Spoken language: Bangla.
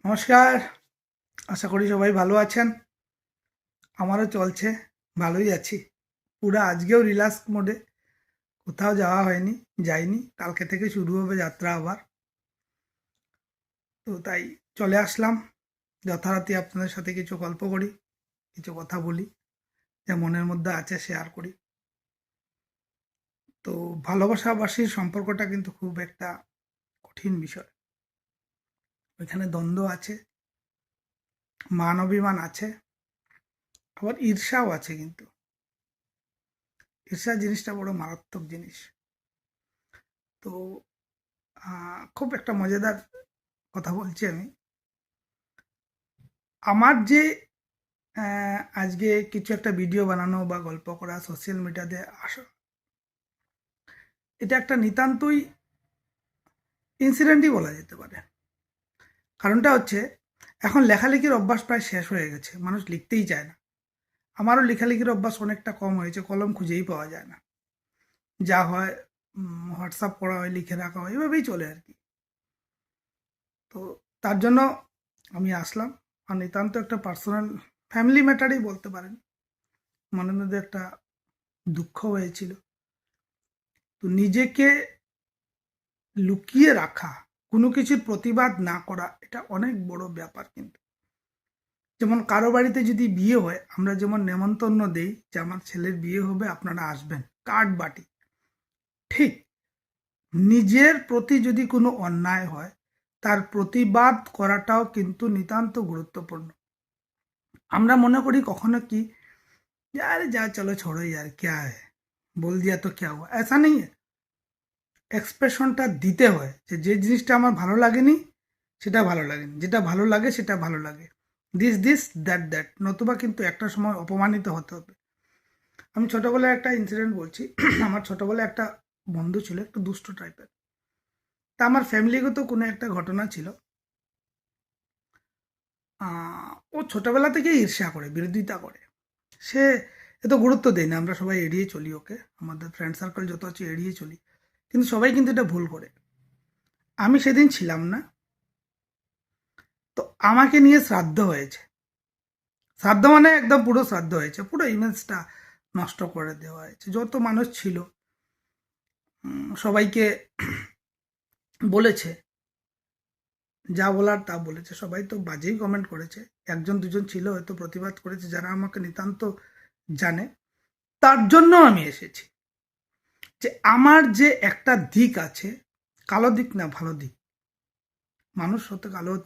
নমস্কার। আশা করি সবাই ভালো আছেন। আমারও চলছে, ভালোই আছি। পুরো আজকেও রিল্যাক্স মোডে, কোথাও যাওয়া হয়নি, যাইনি। কালকে থেকে শুরু হবে যাত্রা আবার। তো তাই চলে আসলাম, যথারীতি আপনাদের সাথে কিছু গল্প করি, কিছু কথা বলি, যা মনের মধ্যে আছে শেয়ার করি। তো ভালোবাসাবাসীর সম্পর্কটা কিন্তু খুব একটা কঠিন বিষয়। ওইখানে দ্বন্দ্ব আছে, মান অভিমান আছে, আবার ঈর্ষাও আছে। কিন্তু ঈর্ষা জিনিসটা বড় মারাত্মক জিনিস। তো খুব একটা মজাদার কথা বলছি আমি। আমার যে আজকে কিছু একটা ভিডিও বানানো বা গল্প করা সোশ্যাল মিডিয়াতে আসা, এটা একটা নিতান্তই ইনসিডেন্টই বলা যেতে পারে। কারণটা হচ্ছে, এখন লেখালেখির অভ্যাস প্রায় শেষ হয়ে গেছে, মানুষ লিখতেই চায় না। আমারও লেখালেখির অভ্যাস অনেকটা কম হয়েছে, কলম খুঁজেই পাওয়া যায় না। যা হয় হোয়াটসঅ্যাপ করা হয়, লিখে রাখা হয়, এভাবেই চলে আর কি। তো তার জন্য আমি আসলাম। আর নিতান্ত একটা পার্সোনাল ফ্যামিলি ম্যাটারই বলতে পারেন। মনের মধ্যে একটা দুঃখ হয়েছিল। তো নিজেকে লুকিয়ে রাখা, কোনো কিছুর প্রতিবাদ না করা, এটা অনেক বড় ব্যাপার। কিন্তু যেমন কারো বাড়িতে যদি বিয়ে হয়, আমরা যেমন নেমন্তন্ন দেই যে আমার ছেলের বিয়ে হবে, আপনারা আসবেন, কার্ড বাটি। ঠিক নিজের প্রতি যদি কোনো অন্যায় হয়, তার প্রতিবাদ করাটাও কিন্তু নিতান্ত গুরুত্বপূর্ণ। আমরা মনে করি কখনো কি, আরে যা চলো छोड़ो यार, क्या है, बोल दिया तो क्या हुआ, ऐसा नहीं है। এক্সপ্রেশনটা দিতে হয় যে যে জিনিসটা আমার ভালো লাগেনি সেটা ভালো লাগেনি, যেটা ভালো লাগে সেটা ভালো লাগে, দিস দিস দ্যাট দ্যাট, নতুবা কিন্তু একটা সময় অপমানিত হতে হবে। আমি ছোটবেলায় একটা ইনসিডেন্ট বলছি। আমার ছোটবেলায় একটা বন্ধু ছিল, একটু দুষ্ট টাইপের। তা আমার ফ্যামিলিগত কোনো একটা ঘটনা ছিল। ও ছোটবেলা থেকেই ঈর্ষা করে, বিরোধিতা করে। সে এত গুরুত্ব দেয় না, আমরা সবাই এড়িয়ে চলি ওকে, আমাদের ফ্রেন্ড সার্কেল যত আছে এড়িয়ে চলি। কিন্তু সবাই কিন্তু এটা ভুল করে। আমি সেদিন ছিলাম না, তো আমাকে নিয়ে শ্রাদ্ধ হয়েছে। শ্রাদ্ধ মানে একদম পুরো শ্রাদ্ধ হয়েছে, পুরো ইমেজটা নষ্ট করে দেওয়া হয়েছে। যত মানুষ ছিল সবাইকে বলেছে, যা বলার তা বলেছে। সবাই তো বাজেই কমেন্ট করেছে, একজন দুজন ছিল হয়তো প্রতিবাদ করেছে, যারা আমাকে নিতান্ত জানে। তার জন্য আমি এসেছি, যে আমার যে একটা দিক আছে, কালো দিক না, ভালো দিক। মানুষ হতে কালো হতে